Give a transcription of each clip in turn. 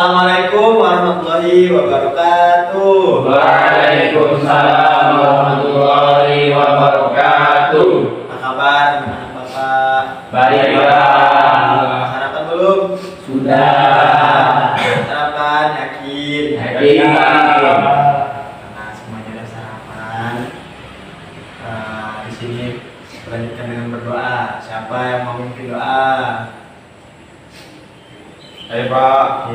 Assalamualaikum warahmatullahi wabarakatuh. Waalaikumsalam warahmatullahi wabarakatuh. Apa kabar teman-teman Bapak? Baik, Pak. Sarapan belum? Sudah. Sarapan yakin? Yakin. Nah, semuanya udah sarapan. Di sini lanjutkan dengan berdoa. Siapa yang mau memimpin doa? Hai Pak,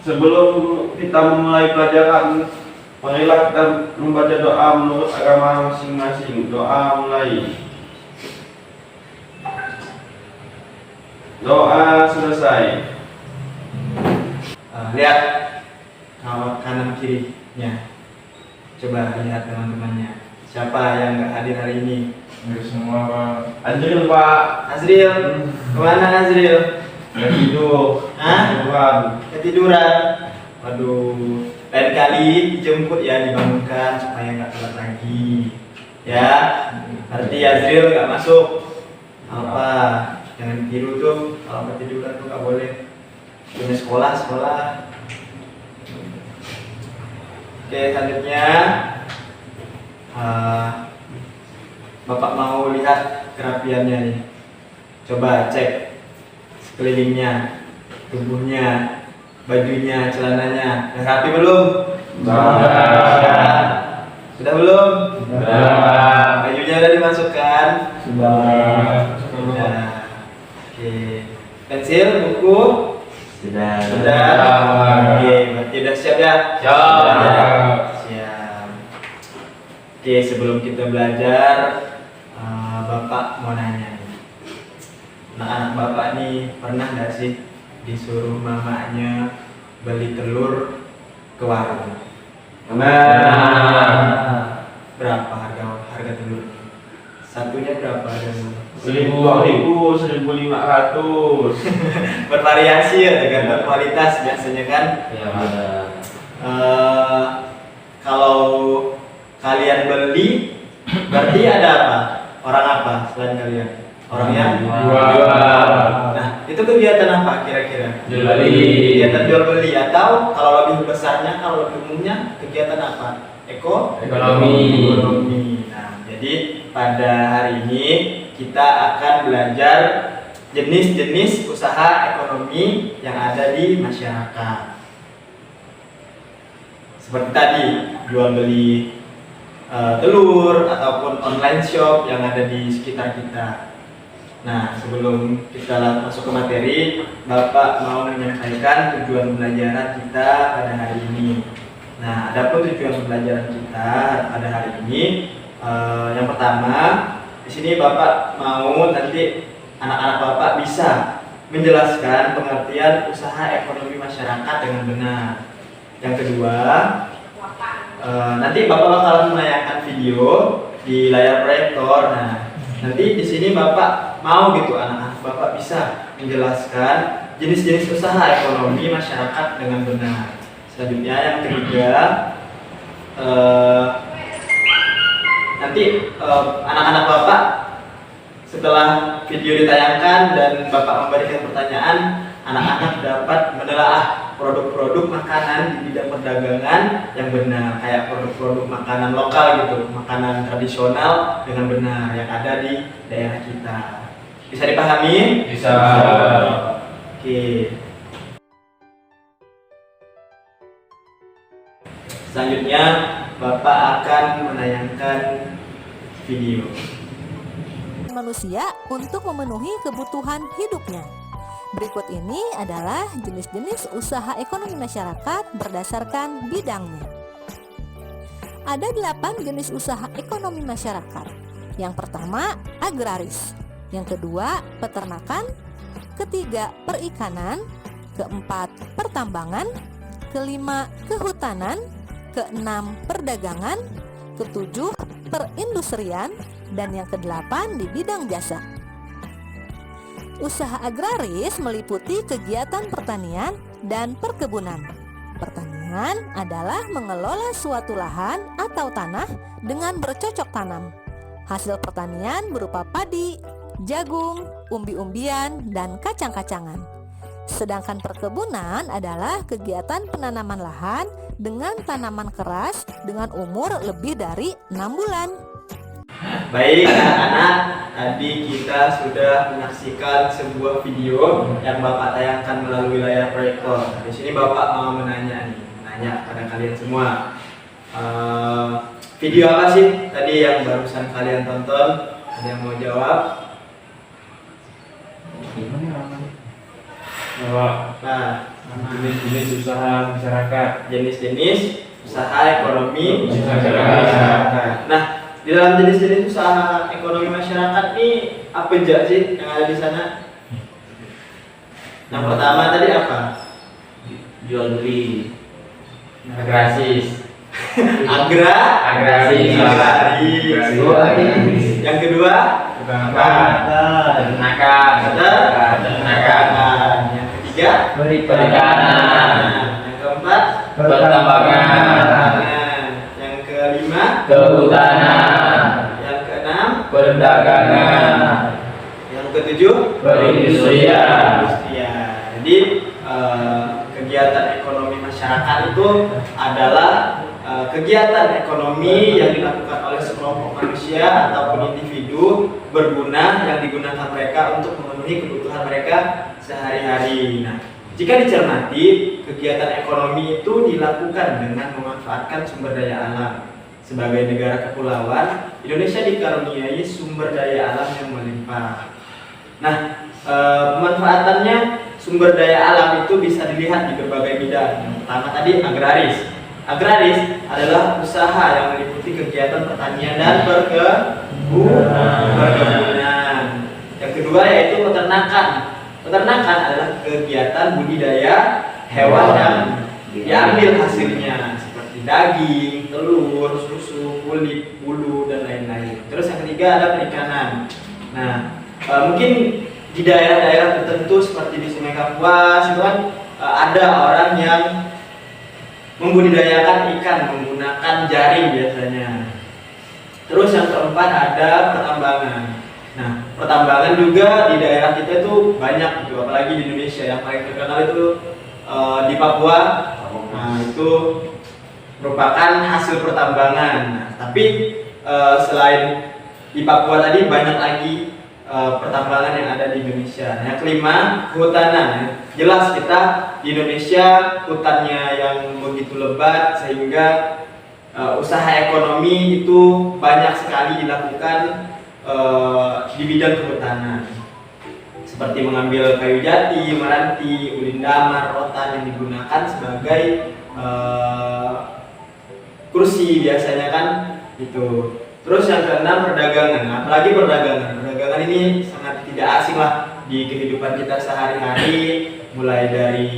sebelum kita memulai pelajaran, marilah kita membaca doa menurut agama masing-masing. Doa mulai. Doa selesai. Lihat kanan kirinya. Coba lihat teman-temannya. Siapa yang nggak hadir hari ini? Semua Pak. Azril Pak. Azril, kemana Azril? Tidur. Hah? Ketiduran. Waduh, lain kali dijemput ya, dibangunkan supaya nggak telat lagi. Ya, berarti Azril nggak masuk. Apa? Jangan tiru tuh, kalau ketiduran tuh nggak boleh. Punya sekolah. Oke, selanjutnya Bapak mau lihat kerapiannya nih. Coba cek sekelilingnya, tubuhnya, bajunya, celananya. Udah rapi belum? Sudah belum? Bajunya udah dimasukkan? Sudah. Oke. Pensil, buku? Sudah. Oke, berarti udah siap ya? Siap. Oke, sebelum kita belajar, Bapak mau nanya. Anak Bapak nih pernah nggak sih disuruh mamanya beli telur ke warung? Berapa harga telur? Satunya berapa harganya? 1.500. Bervariasi ya, tergantung kualitas biasanya kan. Ya, ada. Kalau kalian beli, berarti ada apa? Orang apa selain kalian? Orang yang Jual. Nah, itu kegiatan apa kira-kira? Jual beli. Kegiatan jual beli, atau kalau lebih besarnya, kalau lebih umumnya kegiatan apa? Ekonomi. Nah, jadi pada hari ini kita akan belajar jenis-jenis usaha ekonomi yang ada di masyarakat. Seperti tadi, jual beli telur ataupun online shop yang ada di sekitar kita. Nah, sebelum kita masuk ke materi, Bapak mau menyampaikan tujuan pembelajaran kita pada hari ini. Nah, adapun tujuan pembelajaran kita pada hari ini, yang pertama, di sini Bapak mau nanti anak-anak Bapak bisa menjelaskan pengertian usaha ekonomi masyarakat dengan benar. Yang kedua, nanti Bapak bakal menayangkan video di layar proyektor. Nah, nanti di sini Bapak mau gitu anak-anak Bapak bisa menjelaskan jenis-jenis usaha ekonomi masyarakat dengan benar. Selanjutnya yang ketiga, nanti anak-anak Bapak setelah video ditayangkan dan Bapak memberikan pertanyaan, anak-anak dapat menelaah produk-produk makanan di bidang perdagangan yang benar, kayak produk-produk makanan lokal gitu, makanan tradisional dengan benar yang ada di daerah kita. Bisa dipahami? Bisa. Oke. Selanjutnya Bapak akan menayangkan video. Manusia untuk memenuhi kebutuhan hidupnya. Berikut ini adalah jenis-jenis usaha ekonomi masyarakat berdasarkan bidangnya. Ada 8 jenis usaha ekonomi masyarakat. Yang pertama, agraris. Yang kedua, peternakan. Ketiga, perikanan. Keempat, pertambangan. Kelima, kehutanan. Keenam, perdagangan. Ketujuh, perindustrian. Dan yang kedelapan, di bidang jasa. Usaha agraris meliputi kegiatan pertanian dan perkebunan. Pertanian adalah mengelola suatu lahan atau tanah dengan bercocok tanam. Hasil pertanian berupa padi, jagung, umbi-umbian, dan kacang-kacangan. Sedangkan perkebunan adalah kegiatan penanaman lahan dengan tanaman keras dengan umur lebih dari 6 bulan. Baik anak-anak, tadi kita sudah menyaksikan sebuah video yang Bapak tayangkan melalui layar proyektor. Di sini Bapak mau menanya pada kalian semua. Video apa sih tadi yang barusan kalian tonton? Ada yang mau jawab? Nah, jenis-jenis usaha masyarakat. jenis-jenis usaha ekonomi Masyarakat. Nah, di dalam jenis-jenis usaha ekonomi masyarakat ini apa aja sih yang ada di sana? Yang pertama tadi apa? Jual beli. Agraris. Agraris. Yang kedua? Peternakan. Yang ketiga? Perikanan. Yang keempat? Pertambangan. Yang kelima? Kehutanan. Yang keenam? Perdagangan. Yang ketujuh? Perindustrian. Jadi kegiatan ekonomi masyarakat itu adalah kegiatan ekonomi yang dilakukan oleh sekelompok manusia ataupun individu berguna yang digunakan mereka untuk memenuhi kebutuhan mereka sehari-hari. Nah, jika dicermati, kegiatan ekonomi itu dilakukan dengan memanfaatkan sumber daya alam. Sebagai negara kepulauan, Indonesia dikaruniai sumber daya alam yang melimpah. Nah, pemanfaatannya sumber daya alam itu bisa dilihat di berbagai bidang. Yang pertama tadi agraris. Agraris adalah usaha yang meliputi kegiatan pertanian dan perkebunan. Yang kedua yaitu peternakan. Peternakan adalah kegiatan budidaya hewan yang diambil hasilnya seperti daging, telur, susu, kulit, bulu dan lain-lain. Terus yang ketiga ada perikanan. Nah, mungkin di daerah-daerah tertentu seperti di Sungai Kapuas itu kan ada orang yang membudidayakan ikan menggunakan jaring biasanya. Terus yang keempat ada pertambangan. Nah, pertambangan juga di daerah kita itu banyak gitu, apalagi di Indonesia yang paling terkenal itu di Papua. Nah, itu merupakan hasil pertambangan. Nah, tapi selain di Papua tadi banyak lagi pertambangan yang ada di Indonesia. Nah, yang kelima, kehutanan. Jelas kita di Indonesia hutannya yang begitu lebat sehingga usaha ekonomi itu banyak sekali dilakukan di bidang kehutanan. Seperti mengambil kayu jati, meranti, ulin damar, rotan yang digunakan sebagai kursi biasanya kan itu. Terus yang keenam perdagangan. Apalagi perdagangan. Perdagangan ini sangat tidak asing lah di kehidupan kita sehari-hari, mulai dari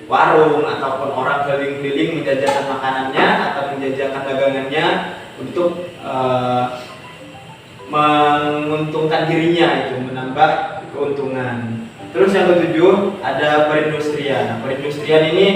warung ataupun orang keliling-keliling menjajakan makanannya atau menjajakan dagangannya untuk menguntungkan dirinya, itu menambah keuntungan. Terus yang ketujuh ada perindustrian. Nah, perindustrian ini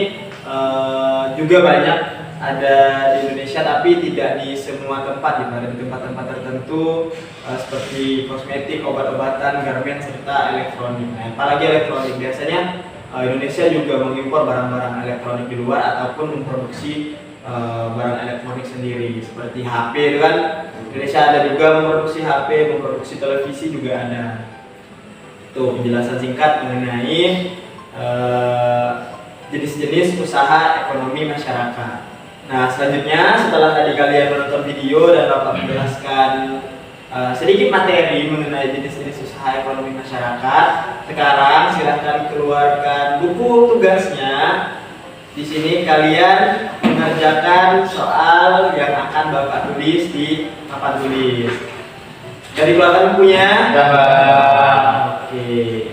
juga banyak ada di Indonesia, tapi tidak di semua tempat, di tempat-tempat tertentu seperti kosmetik, obat-obatan, garmen serta elektronik. Nah, apalagi elektronik, biasanya Indonesia juga mengimpor barang-barang elektronik di luar ataupun memproduksi barang elektronik sendiri seperti HP itu kan. Indonesia ada juga memproduksi HP, memproduksi televisi juga ada. Itu penjelasan singkat mengenai jenis-jenis usaha ekonomi masyarakat. Nah, selanjutnya setelah tadi kalian menonton video dan Bapak menjelaskan sedikit materi mengenai jenis-jenis usaha ekonomi masyarakat, sekarang silahkan keluarkan buku tugasnya. Di sini kalian mengerjakan soal yang akan Bapak tulis di papan tulis. Jadi keluarkan bukunya. Oke.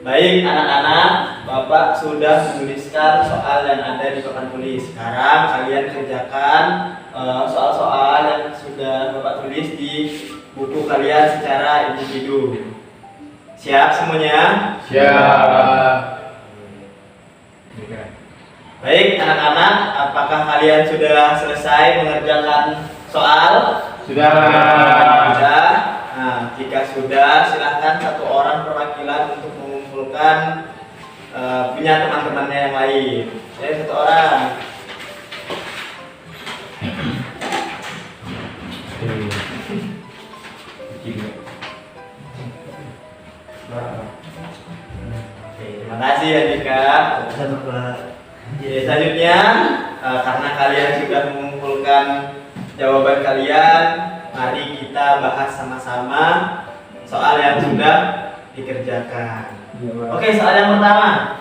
Baik anak-anak, Bapak sudah menuliskan soal yang ada di papan tulis. Sekarang kalian kerjakan soal-soal yang sudah Bapak tulis di buku kalian secara individu. Siap semuanya? Siap. Baik anak-anak, apakah kalian sudah selesai mengerjakan soal? Sudah. Sudah. Nah, jika sudah, silahkan satu orang perwakilan untuk mengumpulkan punya teman-temannya yang lain. Saya satu orang. Oke, terima kasih Andika. Oke, selanjutnya karena kalian sudah mengumpulkan jawaban kalian, mari kita bahas sama-sama soal yang sudah dikerjakan. Oke, soal yang pertama.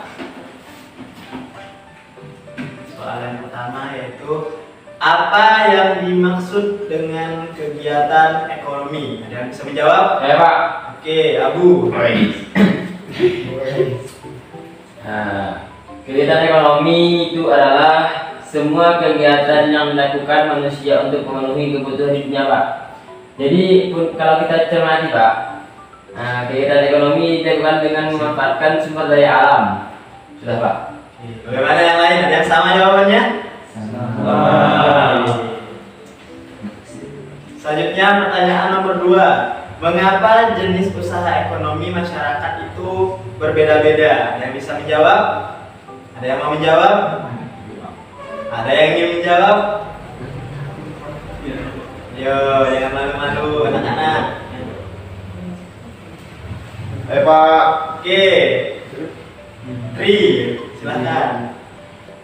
Soal yang pertama yaitu apa yang dimaksud dengan kegiatan ekonomi? Ada yang bisa menjawab? Saya Pak. Oke, Abu. Nah, kegiatan ekonomi itu adalah semua kegiatan yang dilakukan manusia untuk memenuhi kebutuhan hidupnya, Pak. Jadi kalau kita cermati, Pak, nah, kegiatan ekonomi dilakukan dengan memanfaatkan sumber daya alam. Sudah, Pak. Bagaimana yang lain? Ada yang sama jawabannya? Selanjutnya pertanyaan nomor 2. Mengapa jenis usaha ekonomi masyarakat itu berbeda-beda? Ada yang bisa menjawab? Ada yang mau menjawab? Ada yang ingin menjawab? Yo, jangan malu-malu anak-anak. Pak. Oke. Tri, silakan.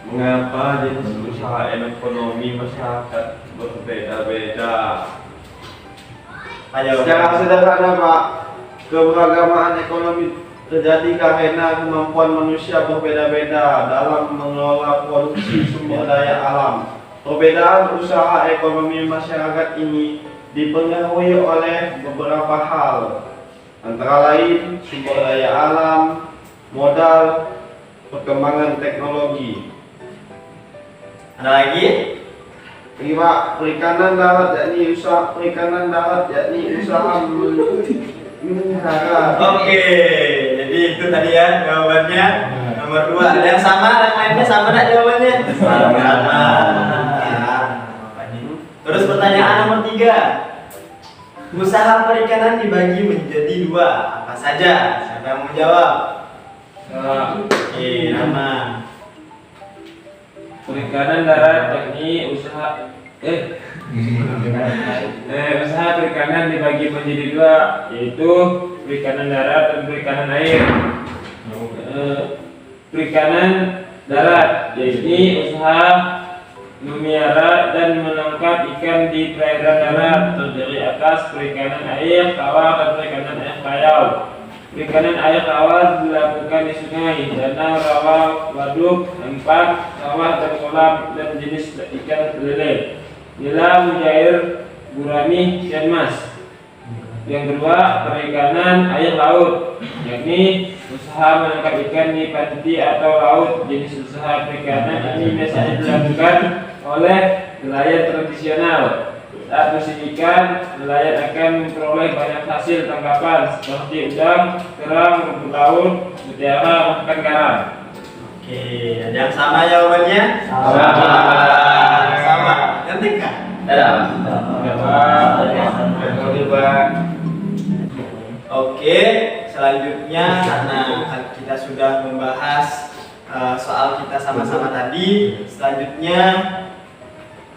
Mengapa jenis usaha ekonomi masyarakat berbeda-beda? Ayo. Secara sederhana Pak, keberagaman ekonomi terjadi karena kemampuan manusia berbeda-beda dalam mengelola produksi sumber daya alam. Perbedaan usaha ekonomi masyarakat ini dipengaruhi oleh beberapa hal, antara lain sumber daya alam, modal, perkembangan teknologi. Ada lagi? Lima, perikanan darat yakni usaha melihara. Oke, jadi itu tadi ya jawabannya. Nomor 2. Ada yang sama? Yang lainnya sama enggak jawabannya? Sama. Terus pertanyaan nomor 3. Usaha perikanan dibagi menjadi 2. Apa saja? Siapa yang mau menjawab? Oke, nama. Perikanan darat yakni usaha usaha perikanan dibagi menjadi 2, yaitu perikanan darat dan perikanan air. Perikanan darat yakni usaha memelihara dan menangkap ikan di perairan darat, terdiri atas perikanan air tawar dan perikanan air payau. Perikanan air tawar dilakukan di sungai, danau, rawa, waduk, empang, sawah dan kolam, dan jenis ikan lele, nila, mujair, gurami, dan mas. Yang kedua, perikanan air laut, yakni usaha menangkap ikan di panti atau laut. Jenis usaha perikanan ini biasanya dilakukan oleh nelayan tradisional. Saat musim ikan, nelayan akan memperoleh banyak hasil tangkapan seperti udang, kerang, rumput laut, mutiara, bahkan garam. Oke, ada yang sama jawabannya? Sama. Ngerti kan? Oke, selanjutnya karena kita sudah membahas soal kita sama-sama tadi, selanjutnya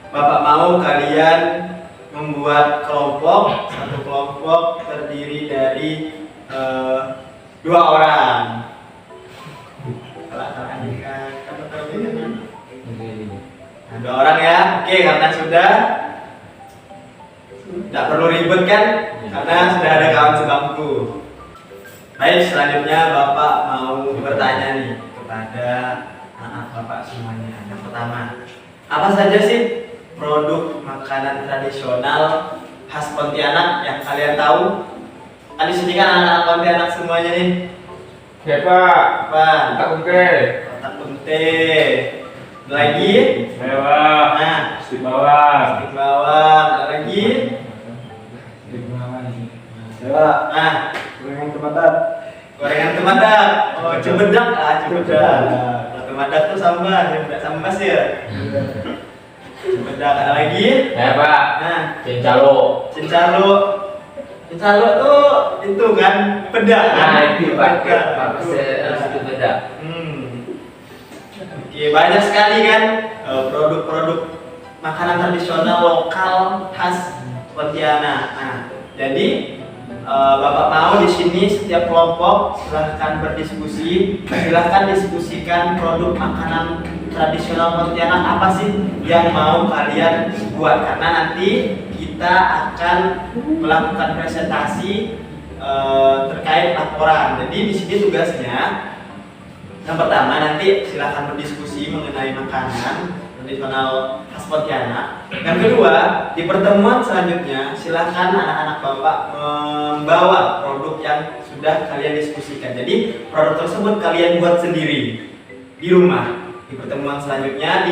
Bapak mau kalian membuat kelompok, satu kelompok terdiri dari 2 orang. Nah, 2 orang ya. Oke, karena sudah tidak perlu ribet kan? Karena sudah ada kawan sebangku. Baik, selanjutnya Bapak mau bertanya nih kepada anak Bapak semuanya. Yang pertama, apa saja sih produk makanan tradisional khas Pontianak yang kalian tahu? Kan di sini kan anak-anak Pontianak semuanya nih. Siapa? Apa? Tak kumke. Kotak kunte. Lagi? Mewah. Nah, Stik bawang. stik bawang. Ada lagi? Nah, Gorengan tematak. gorengan temandak. Oh, cembedak lah, cembedak. Kalau temandak tuh sambal, cembedak sambas ya. Cembedak ada lagi? Siapa? Nah, Cincalo. cincalo. Cincalo tuh itu kan pedak. Nah itu Pak. Pedak. Pak harus itu beda. Oke, banyak sekali kan produk-produk makanan tradisional lokal khas Pontianak. Nah, jadi Bapak mau di sini setiap kelompok silahkan berdiskusi, silahkan diskusikan produk makanan tradisional Pontianak apa sih yang mau kalian buat, karena nanti kita akan melakukan presentasi terkait laporan. Jadi di sini tugasnya yang pertama nanti silahkan berdiskusi mengenai makanan tradisional khas Pontianak. Yang kedua, di pertemuan selanjutnya silahkan anak-anak Bapak membawa produk yang sudah kalian diskusikan. Jadi produk tersebut kalian buat sendiri di rumah. Di pertemuan selanjutnya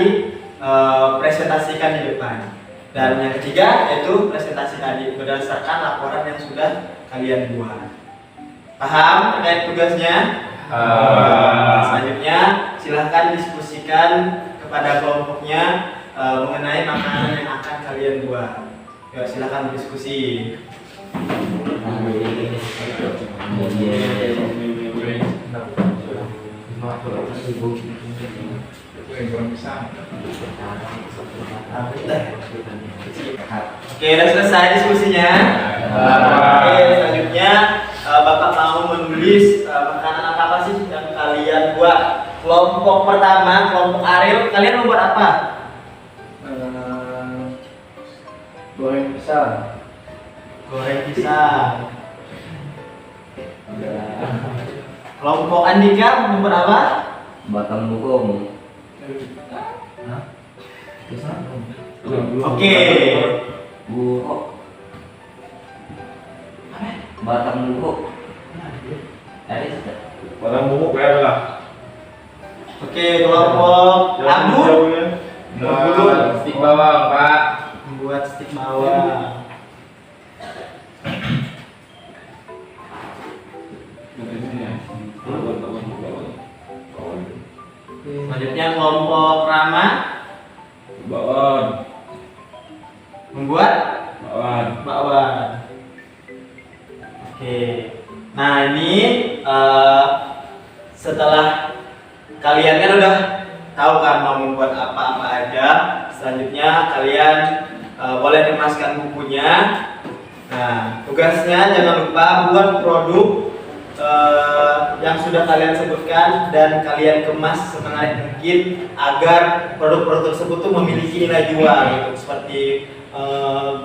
presentasikan di depan. Dan yang ketiga yaitu presentasi tadi berdasarkan laporan yang sudah kalian buat. Paham terkait tugasnya? Selanjutnya silahkan diskusikan kepada kelompoknya mengenai makanan yang akan kalian buat. Ya, silahkan berdiskusi. Oke, udah selesai diskusinya. Oke, selanjutnya Bapak mau menulis makanan apa sih yang kalian buat. Kelompok pertama, kelompok Ariel, kalian membuat apa? Goreng pisang. Goreng pisang. Kelompok Andika membuat apa? Batang bukung. Oke. Buruk. Batang bukuk. Barang bubuk kayak lah. Oke, kelompok Abu Stik bawang, Pak. membuat stik bawang. Selanjutnya kelompok Rama Bawang. membuat Bawang. bakwan. Oke. Nah, ini setelah kalian kan udah tahu kan mau membuat apa-apa aja. Selanjutnya kalian boleh kemaskan bukunya. Nah, tugasnya jangan lupa buat produk yang sudah kalian sebutkan dan kalian kemas semenarik mungkin agar produk-produk tersebut tuh memiliki nilai jual gitu. Seperti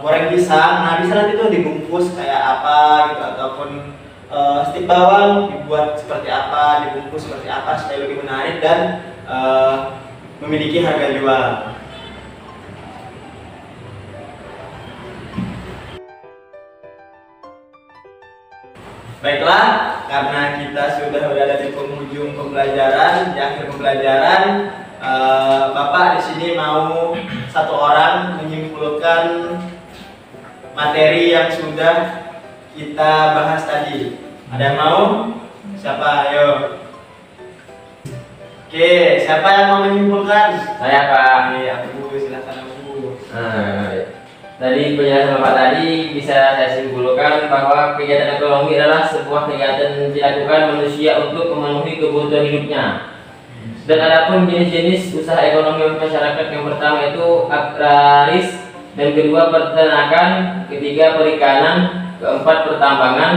goreng pisang, nah bisa nanti tuh dibungkus kayak apa gitu, ataupun stik bawang dibuat seperti apa, dibungkus seperti apa supaya lebih menarik dan memiliki harga jual. Baiklah, karena kita sudah berada di penghujung pembelajaran, di akhir pembelajaran, Bapak di sini mau satu orang menyimpulkan materi yang sudah kita bahas tadi. Ada yang mau? Siapa? Ayo. Oke, siapa yang mau menyimpulkan? Saya Pak. Oke, aku silakan aku. Dari penjelasan Bapak tadi bisa saya simpulkan bahwa kegiatan ekonomi adalah sebuah kegiatan yang dilakukan manusia untuk memenuhi kebutuhan hidupnya. Dan adapun jenis-jenis usaha ekonomi masyarakat, yang pertama itu agraris, dan kedua peternakan, ketiga perikanan, keempat pertambangan,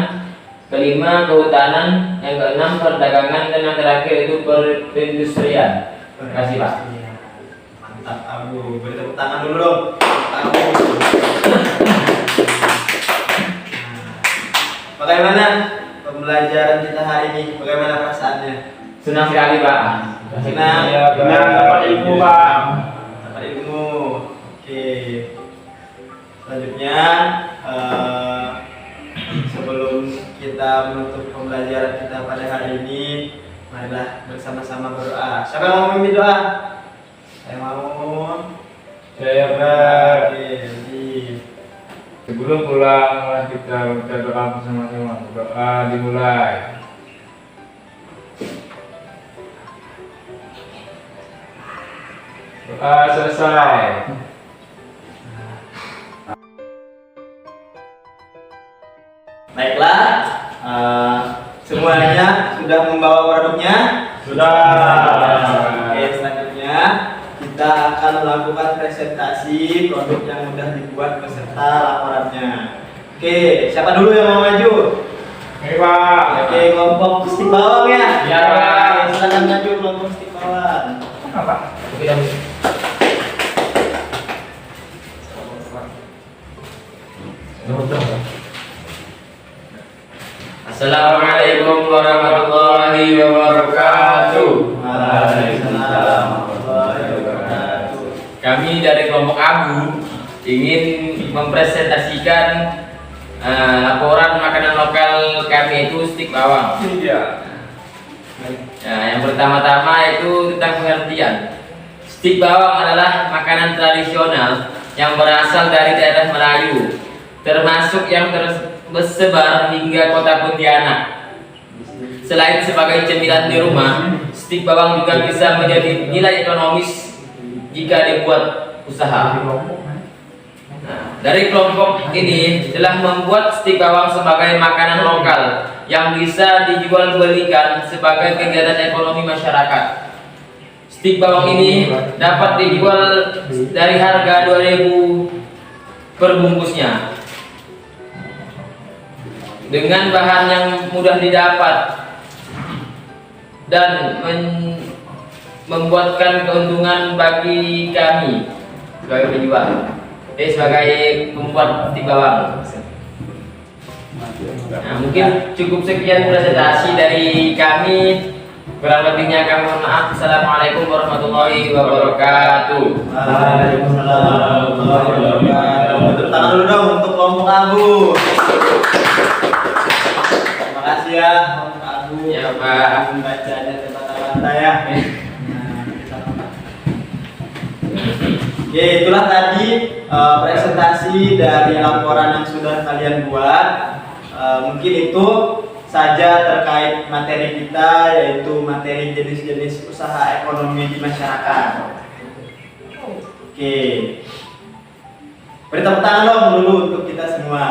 kelima kehutanan, yang keenam perdagangan, dan yang terakhir itu perindustrian. Terima kasih Pak. Mantap, Abu. Beri tepuk tangan dulu dong. Abu. Bagaimana pembelajaran kita hari ini? Bagaimana perasaannya? Senang sekali Pak. Senang. Benar dapat ilmu, Pak. Dapat ilmu. Oke. Selanjutnya sebelum kita kita menutup pembelajaran kita pada hari ini, marilah bersama-sama berdoa. Siapa yang mau memimpin doa? Saya mau. Saya Pak. Oke, jadi Sebelum pulang, mari kita baca doa bersama-sama. Doa dimulai. Doa selesai. baiklah, semuanya sudah membawa produknya. Sudah. Oke, selanjutnya kita akan melakukan presentasi produk yang sudah dibuat beserta laporannya. Oke, siapa dulu yang mau maju? Oke Pak. Oke, kelompok stik bawang ya. Iya, Pak. Oke, silakan maju kelompok stik bawang. Apa? Assalamualaikum warahmatullahi wabarakatuh. Waalaikumsalam warahmatullahi wabarakatuh. Kami dari kelompok Abu ingin mempresentasikan laporan makanan lokal kami itu stik bawang. Iya. Nah, yang pertama-tama itu tentang pengertian. Stik bawang adalah makanan tradisional yang berasal dari daerah Melayu, termasuk yang tersebar hingga kota Pontianak. Selain sebagai cemilan di rumah, stik bawang juga bisa menjadi nilai ekonomis jika dibuat usaha. Nah, dari kelompok ini telah membuat stik bawang sebagai makanan lokal yang bisa dijual belikan sebagai kegiatan ekonomi masyarakat. Stik bawang ini dapat dijual dari harga 2.000 per bungkusnya dengan bahan yang mudah didapat dan membuatkan keuntungan bagi kami sebagai penjual, sebagai pembuat stik bawang. Nah, mungkin cukup sekian presentasi dari kami. Kurang lebihnya kami mohon maaf. Assalamualaikum warahmatullahi wabarakatuh. Waalaikumsalam warahmatullahi wabarakatuh. Tepuk tangan dulu dong untuk kelompok Abu. Terima kasih ya kelompok Abu. Ya, Pak. Membacanya terbata-bata ya. Oke, itulah tadi presentasi dari laporan yang sudah kalian buat. Mungkin itu saja terkait materi kita, yaitu materi jenis-jenis usaha ekonomi di masyarakat. Oke, beri tepuk tangan dong dulu untuk kita semua.